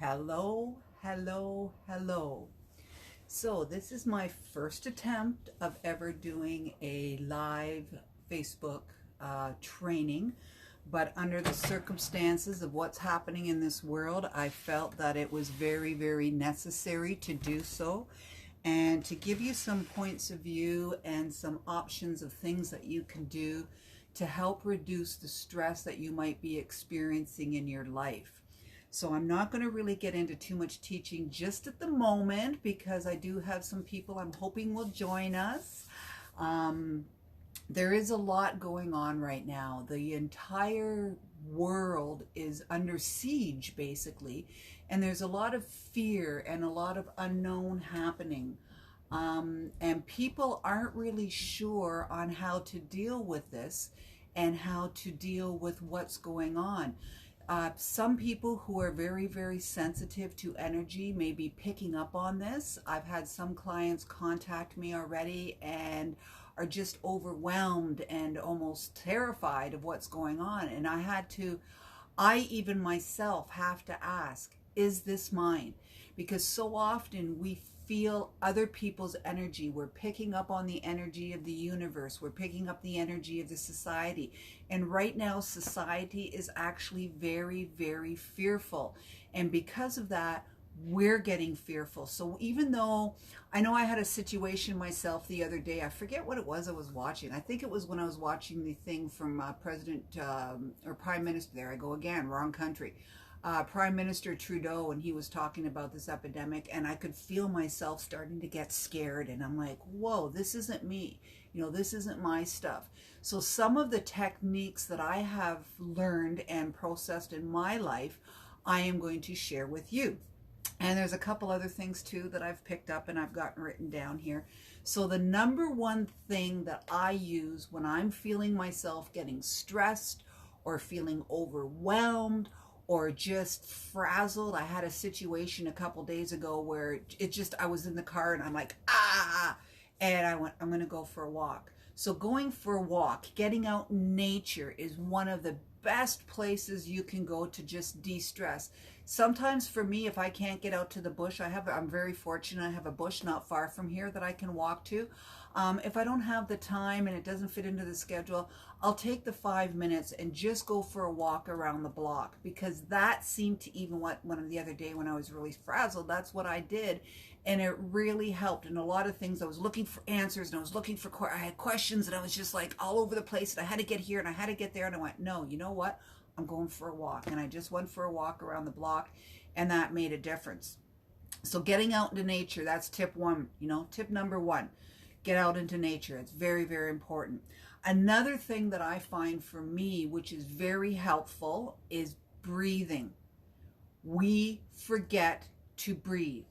Hello, hello, hello. So this is my first attempt of ever doing a live Facebook training, but under the circumstances of what's happening in this world, I felt that it was very, very necessary to do so and to give you some points of view and some options of things that you can do to help reduce the stress that you might be experiencing in your life. So I'm not going to really get into too much teaching just at the moment because I do have some people I'm hoping will join us. There is a lot going on right now. The entire world is under siege, basically, and there's a lot of fear and a lot of unknown happening. And people aren't really sure on how to deal with this and how to deal with what's going on. Some people who are very, very sensitive to energy may be picking up on this. I've had some clients contact me already and are just overwhelmed and almost terrified of what's going on. And I even myself have to ask, is this mine? Because so often we feel other people's energy. We're picking up on the energy of the universe. We're picking up the energy of the society. And right now, society is actually very, very fearful. And because of that, we're getting fearful. So even though I know I had a situation myself the other day, I forget what it was I was watching. I think it was when I was watching the thing from President or Prime Minister, there I go again, wrong country. Prime Minister Trudeau, and he was talking about this epidemic, and I could feel myself starting to get scared, and I'm like, whoa, this isn't me. This isn't my stuff. So some of the techniques that I have learned and processed in my life, I am going to share with you. And there's a couple other things too that I've picked up and I've gotten written down here. So the number one thing that I use when I'm feeling myself getting stressed or feeling overwhelmed or just frazzled. I had a situation a couple days ago where I was in the car and I'm like, and I went, I'm going to go for a walk. So going for a walk, getting out in nature is one of the best places you can go to just de-stress. Sometimes for me, if I can't get out to the bush, I'm very fortunate. I have a bush not far from here that I can walk to. If I don't have the time and it doesn't fit into the schedule, I'll take the 5 minutes and just go for a walk around the block, because that seemed to, even one of the other day when I was really frazzled, that's what I did. And it really helped. And a lot of things, I was looking for answers and I had questions and I was just like all over the place and I had to get here and I had to get there. And I went, no, you know what? I'm going for a walk. And I just went for a walk around the block and that made a difference. So getting out into nature, that's tip one, tip number one. Get out into nature. It's very, very important. Another thing that I find for me, which is very helpful, is breathing. We forget to breathe.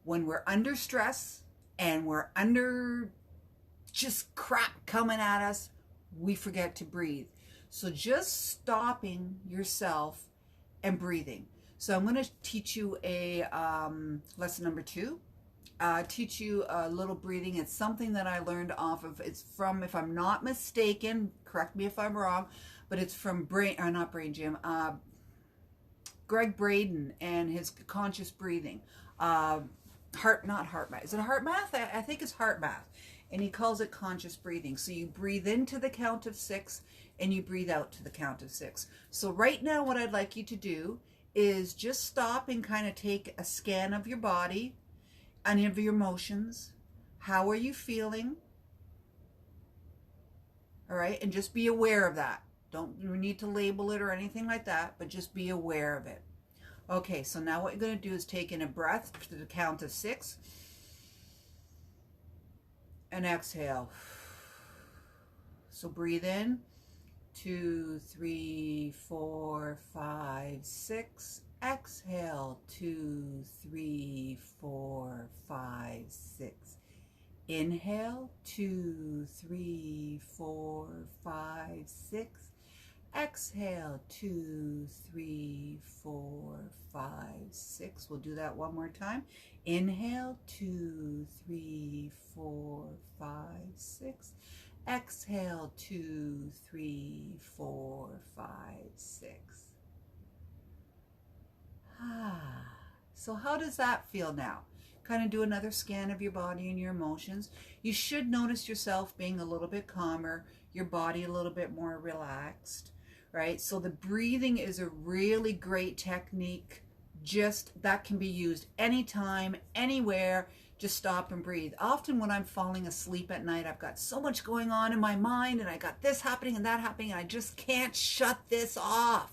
When we're under stress and we're under just crap coming at us, we forget to breathe. So just stopping yourself and breathing. So I'm going to teach you a lesson number 2. Teach you a little breathing. It's something that I learned off of, it's from, if I'm not mistaken, correct me if I'm wrong, but it's from Greg Braden and his conscious breathing. Not heart math. Is it heart math? I think it's heart math. And he calls it conscious breathing. So you breathe into the count of 6 and you breathe out to the count of 6. So right now what I'd like you to do is just stop and kind of take a scan of your body, any of your emotions. How are you feeling? All right, and just be aware of that. Don't need to label it or anything like that, but just be aware of it. Okay, so now what you're going to do is take in a breath to the count of 6 and exhale. So breathe in, 2, 3, 4, 5, 6. Exhale, 2, 3, 4, 5, 6. Inhale, 2, 3, 4, 5, 6. Exhale, 2, 3, 4, 5, 6. We'll do that one more time. Inhale, 2, 3, 4, 5, 6. Exhale, 2, 3, 4, 5, 6. So how does that feel now? Kind of do another scan of your body and your emotions. You should notice yourself being a little bit calmer, your body a little bit more relaxed, right? So the breathing is a really great technique. Just that can be used anytime, anywhere. Just stop and breathe. Often when I'm falling asleep at night, I've got so much going on in my mind, and I got this happening and that happening, and I just can't shut this off.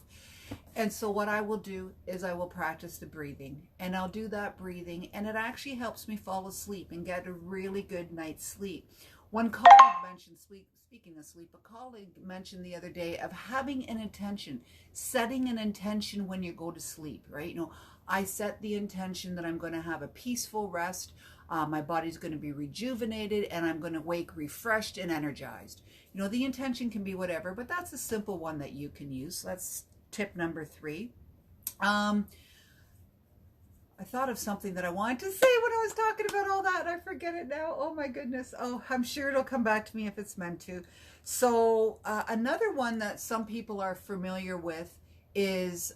And so what I will do is I will practice the breathing, and I'll do that breathing, and it actually helps me fall asleep and get a really good night's sleep. One colleague mentioned speaking of sleep, a colleague mentioned the other day of having an intention, setting an intention when you go to sleep, right? I set the intention that I'm going to have a peaceful rest. My body's going to be rejuvenated, and I'm going to wake refreshed and energized. The intention can be whatever, but that's a simple one that you can use. So that's tip number 3. I thought of something that I wanted to say when I was talking about all that, and I forget it now. Oh my goodness. Oh, I'm sure it'll come back to me if it's meant to. So another one that some people are familiar with is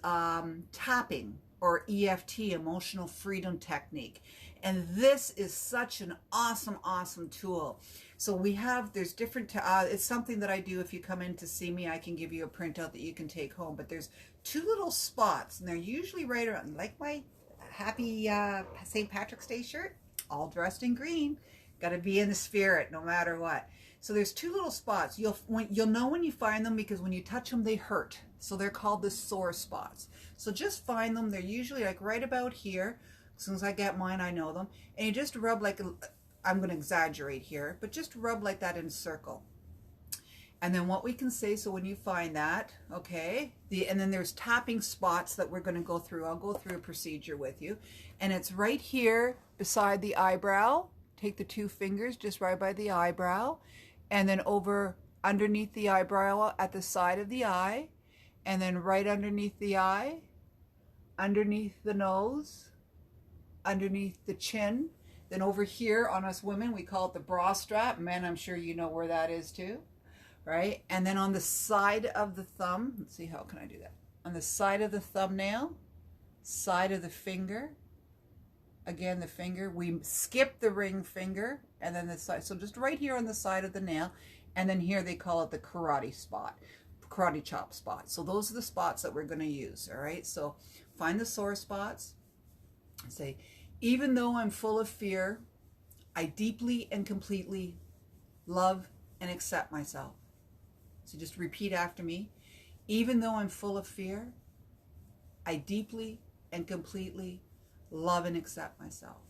tapping, or EFT, emotional freedom technique. And this is such an awesome tool. So there's different, it's something that I do. If you come in to see me, I can give you a printout that you can take home. But there's 2 little spots, and they're usually right around, like my happy St. Patrick's Day shirt, all dressed in green. Got to be in the spirit no matter what. So there's 2 little spots. You'll know when you find them, because when you touch them, they hurt. So they're called the sore spots. So just find them. They're usually like right about here. As soon as I get mine, I know them. And you just rub like, I'm going to exaggerate here, but just rub like that in a circle. And then what we can say, so when you find that, okay, and then there's tapping spots that we're going to go through. I'll go through a procedure with you. And it's right here beside the eyebrow. Take the 2 fingers just right by the eyebrow. And then over underneath the eyebrow at the side of the eye. And then right underneath the eye, underneath the nose, underneath the chin. Then over here on us women, we call it the bra strap. Men, I'm sure you know where that is too, right? And then on the side of the thumb, let's see, how can I do that? On the side of the thumbnail, side of the finger, again the finger, we skip the ring finger, and then the side, so just right here on the side of the nail, and then here they call it the karate chop spot. So those are the spots that we're going to use, all right? So find the sore spots. Say, even though I'm full of fear, I deeply and completely love and accept myself. So just repeat after me. Even though I'm full of fear, I deeply and completely love and accept myself.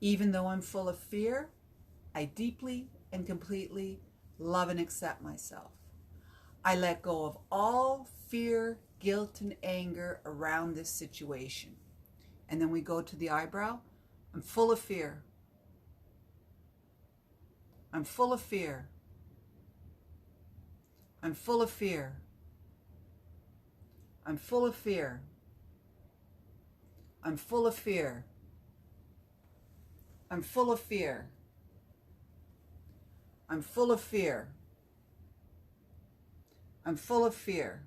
Even though I'm full of fear, I deeply and completely love and accept myself. I let go of all fear, guilt, and anger around this situation. And then we go to the eyebrow. I'm full of fear. I'm full of fear. I'm full of fear. I'm full of fear. I'm full of fear. I'm full of fear. I'm full of fear. I'm full of fear.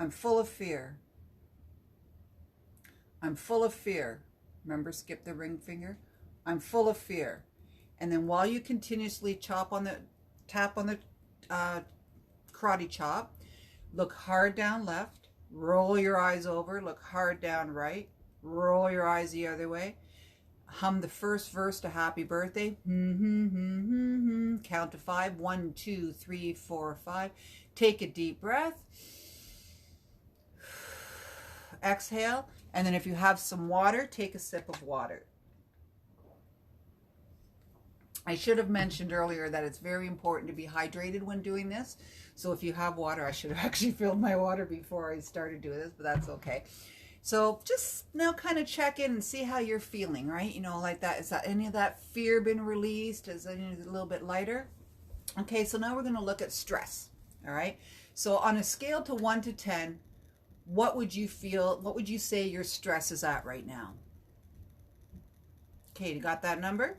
I'm full of fear. I'm full of fear. Remember, skip the ring finger. I'm full of fear. And then while you continuously tap on the karate chop, look hard down left, roll your eyes over, look hard down right, roll your eyes the other way, hum the first verse to Happy Birthday, count to 5, 1, 2, 3, 4, 5, take a deep breath, exhale, and then if you have some water, take a sip of water. I should have mentioned earlier that it's very important to be hydrated when doing this. So if you have water, I should have actually filled my water before I started doing this, but that's okay. So just now kind of check in and see how you're feeling, right? Like that. Is that any of that fear been released? Is it a little bit lighter? Okay, so now we're going to look at stress, all right? So on a scale to 1 to 10, what would you feel, what would you say your stress is at right now? Okay, you got that number?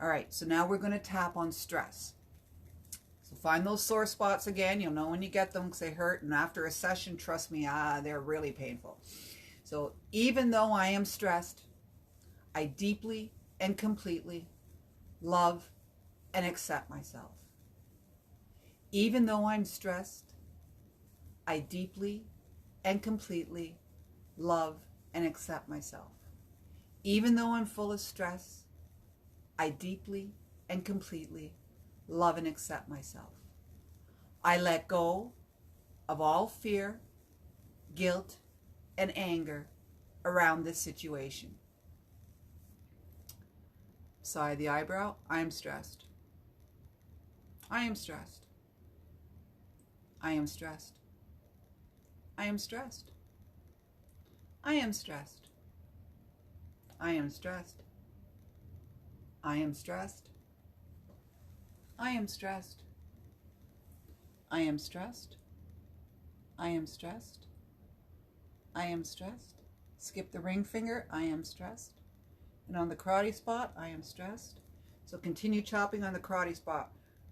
All right, so now we're going to tap on stress. So Find those sore spots again. You'll know when you get them because they hurt. And after a session, trust me, they're really painful. So even though I am stressed, I deeply and completely love and accept myself. Even though I'm stressed, I deeply and completely love and accept myself. Even though I'm full of stress, I deeply and completely love and accept myself. I let go of all fear, guilt, and anger around this situation. Side the eyebrow, I am stressed. I am stressed. I am stressed. I am stressed. I am stressed. I am stressed. I am stressed. I am stressed. I am stressed. I am stressed. I am stressed. Skip the ring finger, I am stressed. And on the karate spot, I am stressed. So continue chopping on the karate spot.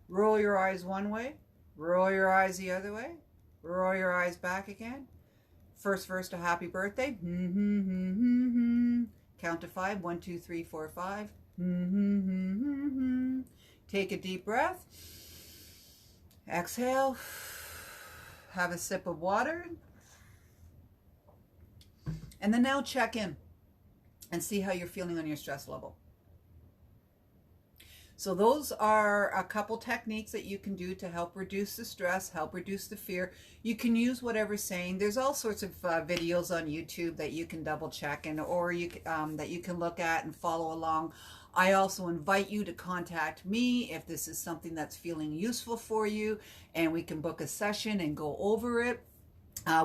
Roll your eyes one way, roll your eyes the other way, roll your eyes back again. First verse to happy birthday. Count to 5. 1, 2, 3, 4, 5. Take a deep breath. Exhale. Have a sip of water. And then now check in and see how you're feeling on your stress level. So those are a couple techniques that you can do to help reduce the stress, help reduce the fear. You can use whatever's saying. There's all sorts of videos on YouTube that you can double check and or you that you can look at and follow along. I also invite you to contact me if this is something that's feeling useful for you, and we can book a session and go over it.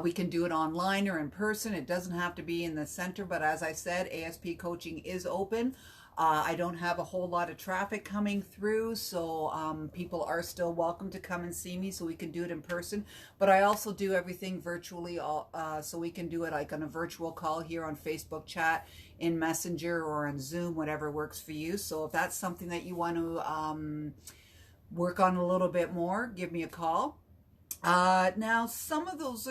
We can do it online or in person. It doesn't have to be in the center, but as I said, ASP coaching is open. I don't have a whole lot of traffic coming through, so people are still welcome to come and see me, so we can do it in person. But I also do everything virtually, so we can do it like on a virtual call here on Facebook chat, in Messenger, or on Zoom, whatever works for you. So if that's something that you want to work on a little bit more, give me a call. Now, some of those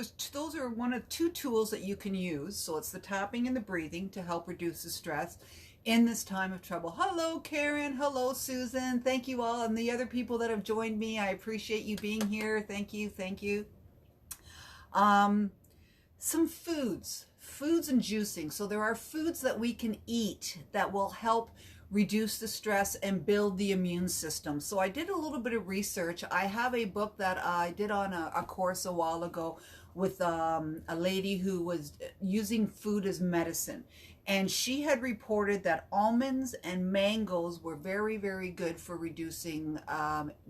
are one of two tools that you can use. So it's the tapping and the breathing to help reduce the stress in this time of trouble. Hello, Karen. Hello, Susan. Thank you all. And the other people that have joined me, I appreciate you being here. Thank you. Thank you. Some foods and juicing. So there are foods that we can eat that will help reduce the stress and build the immune system. So I did a little bit of research. I have a book that I did on a course a while ago with a lady who was using food as medicine. And she had reported that almonds and mangoes were very, very good for reducing,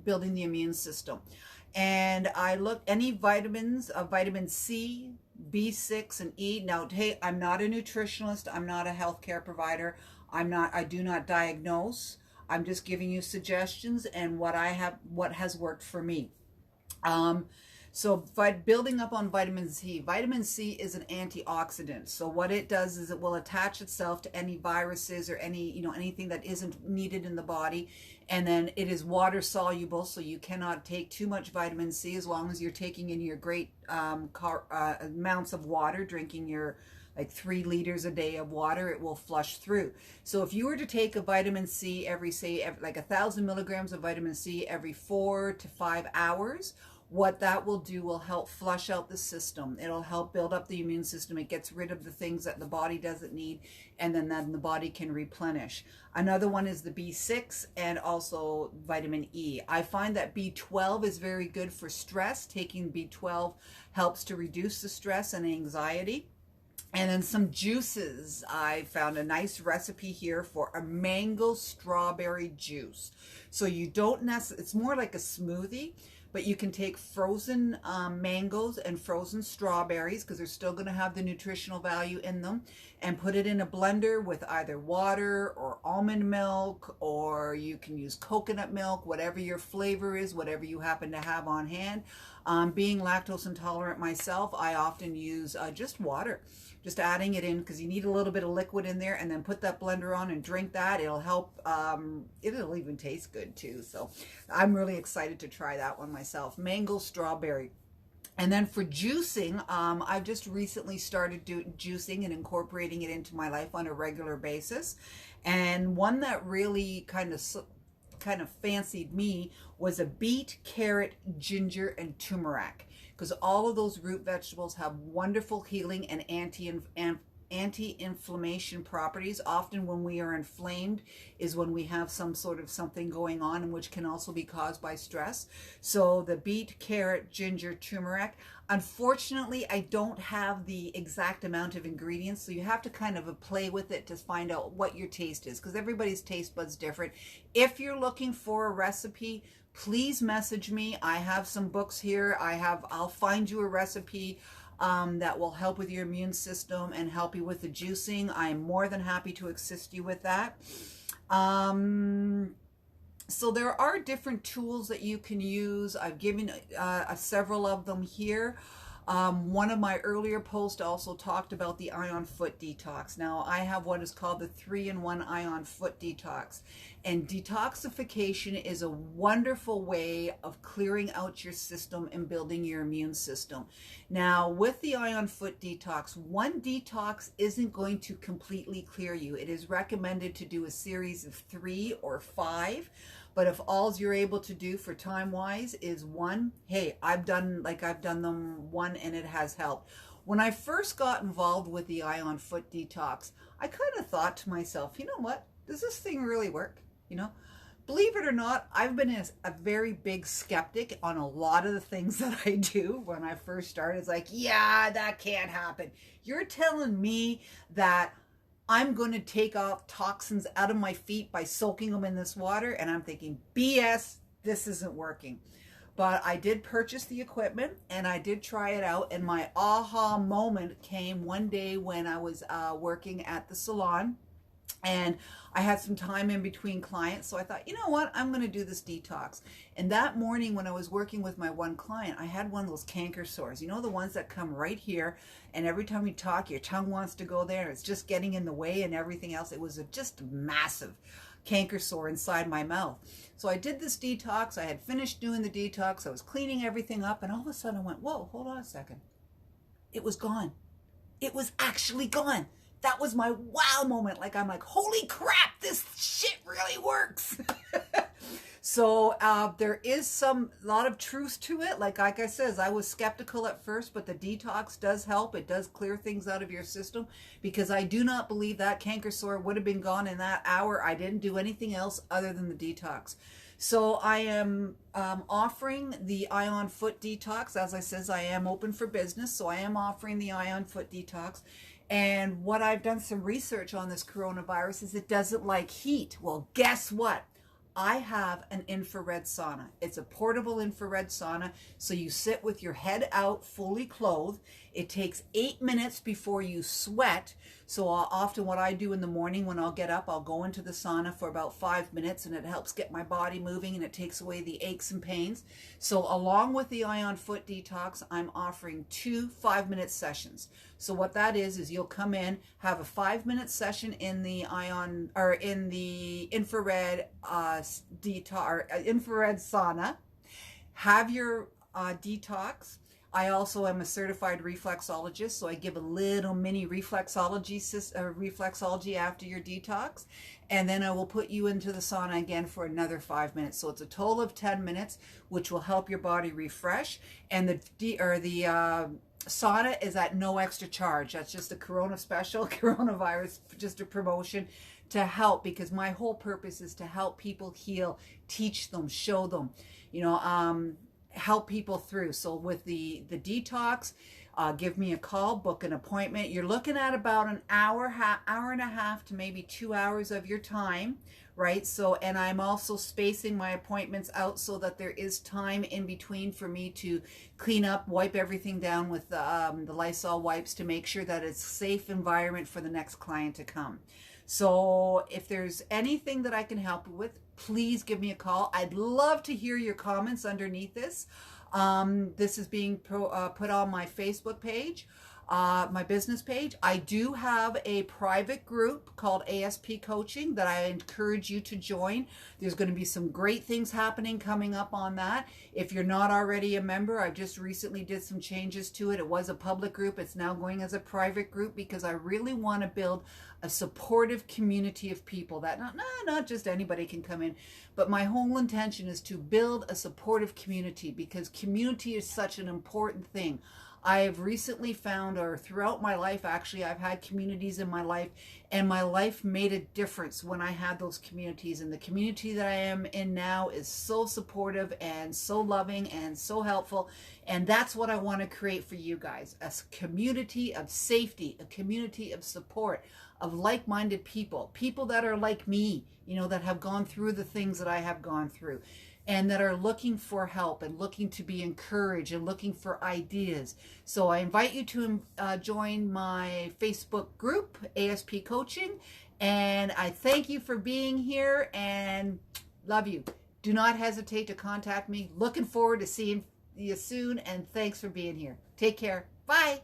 building the immune system. And I looked, any vitamins, vitamin C, B6, and E. Now, hey, I'm not a nutritionist. I'm not a healthcare provider. I do not diagnose. I'm just giving you suggestions and what has worked for me. So building up on vitamin C. Vitamin C is an antioxidant. So what it does is it will attach itself to any viruses or anything that isn't needed in the body. And then it is water soluble, so you cannot take too much vitamin C as long as you're taking in your great amounts of water, drinking your like 3 liters a day of water, it will flush through. So if you were to take a vitamin C like 1,000 milligrams of vitamin C every 4 to 5 hours, what that will do will help flush out the system. It'll help build up the immune system. It gets rid of the things that the body doesn't need, and then the body can replenish. Another one is the B6 and also vitamin E. I find that B12 is very good for stress. Taking B12 helps to reduce the stress and anxiety. And then some juices. I found a nice recipe here for a mango strawberry juice. So you don't necessarily, it's more like a smoothie, but you can take frozen mangoes and frozen strawberries, because they're still going to have the nutritional value in them, and put it in a blender with either water or almond milk, or you can use coconut milk, whatever your flavor is, whatever you happen to have on hand. Being lactose intolerant myself, I often use just water, just adding it in because you need a little bit of liquid in there, and then put that blender on and drink that. It'll help. It'll even taste good too. So I'm really excited to try that one myself. Mango strawberry. And then for juicing, I've just recently started juicing and incorporating it into my life on a regular basis. And one that really kind of fancied me was a beet, carrot, ginger, and turmeric, because all of those root vegetables have wonderful healing and anti-inflammation properties. Often when we are inflamed is when we have some sort of something going on, and which can also be caused by stress. So the beet, carrot, ginger, turmeric. Unfortunately, I don't have the exact amount of ingredients, so you have to kind of play with it to find out what your taste is, because everybody's taste bud's different. If you're looking for a recipe, please message me. I have some books here. I'll find you a recipe that will help with your immune system and help you with the juicing. I'm more than happy to assist you with that. So there are different tools that you can use. I've given several of them here. One of my earlier posts also talked about the Ion Foot Detox. Now I have what is called the 3-in-1 Ion Foot Detox. And detoxification is a wonderful way of clearing out your system and building your immune system. Now with the Ion Foot Detox, one detox isn't going to completely clear you. It is recommended to do a series of 3 or 5. But if all you're able to do for time-wise is 1, hey, I've done them 1 and it has helped. When I first got involved with the Ion Foot Detox, I kind of thought to myself, you know what? Does this thing really work? You know, believe it or not, I've been a very big skeptic on a lot of the things that I do. When I first started, it's like, yeah, that can't happen. You're telling me that I'm going to take off toxins out of my feet by soaking them in this water? And I'm thinking, BS, this isn't working. But I did purchase the equipment and I did try it out. And my aha moment came one day when I was working at the salon. And I had some time in between clients, so I thought, you know what, I'm going to do this detox. And that morning when I was working with my one client, I had one of those canker sores. You know, the ones that come right here, and every time you talk, your tongue wants to go there. It's just getting in the way and everything else. It was just massive canker sore inside my mouth. So I did this detox. I had finished doing the detox. I was cleaning everything up, and all of a sudden I went, whoa, hold on a second. It was gone. It was actually gone. That was my wow moment. Like, I'm like, holy crap, this shit really works. So there is a lot of truth to it. Like I said, I was skeptical at first, but the detox does help. It does clear things out of your system, because I do not believe that canker sore would have been gone in that hour. I didn't do anything else other than the detox. So I am offering the Ion Foot Detox. As I says, I am open for business, so I am offering the Ion Foot Detox. And what I've done some research on this coronavirus is it doesn't like heat. Well, guess what? I have an infrared sauna. It's a portable infrared sauna. So you sit with your head out, fully clothed. It takes 8 minutes before you sweat. So often what I do in the morning when I'll get up, I'll go into the sauna for about 5 minutes, and it helps get my body moving, and it takes away the aches and pains. So along with the Ion Foot Detox, I'm offering 2 5-minute sessions. So what that is you'll come in, have a 5-minute session in the infrared infrared sauna, have your detox. I also am a certified reflexologist, so I give a little mini reflexology after your detox, and then I will put you into the sauna again for another 5 minutes. So it's a total of 10 minutes, which will help your body refresh. And the sauna is at no extra charge. That's just a coronavirus, just a promotion to help, because my whole purpose is to help people heal, teach them, show them, help people through. So with the detox, give me a call, book an appointment. You're looking at about an hour and a half to maybe 2 hours of your time, right? So, and I'm also spacing my appointments out so that there is time in between for me to clean up, wipe everything down with the Lysol wipes to make sure that it's a safe environment for the next client to come. So if there's anything that I can help you with, please give me a call. I'd love to hear your comments underneath this. This is being put on my Facebook page, my business page. I do have a private group called ASP Coaching that I encourage you to join. There's going to be some great things happening coming up on that. If you're not already a member, I just recently did some changes to it. It was a public group. It's now going as a private group because I really want to build a supportive community of people that not just anybody can come in, but my whole intention is to build a supportive community because community is such an important thing. I have recently found, or throughout my life, actually, I've had communities in my life, and my life made a difference when I had those communities. And the community that I am in now is so supportive and so loving and so helpful. And that's what I want to create for you guys, a community of safety, a community of support, of like-minded people, people that are like me, you know, that have gone through the things that I have gone through, and that are looking for help and looking to be encouraged and looking for ideas. So I invite you to join my Facebook group, ASP Coaching, and I thank you for being here and love you. Do not hesitate to contact me. Looking forward to seeing you soon, and thanks for being here. Take care. Bye.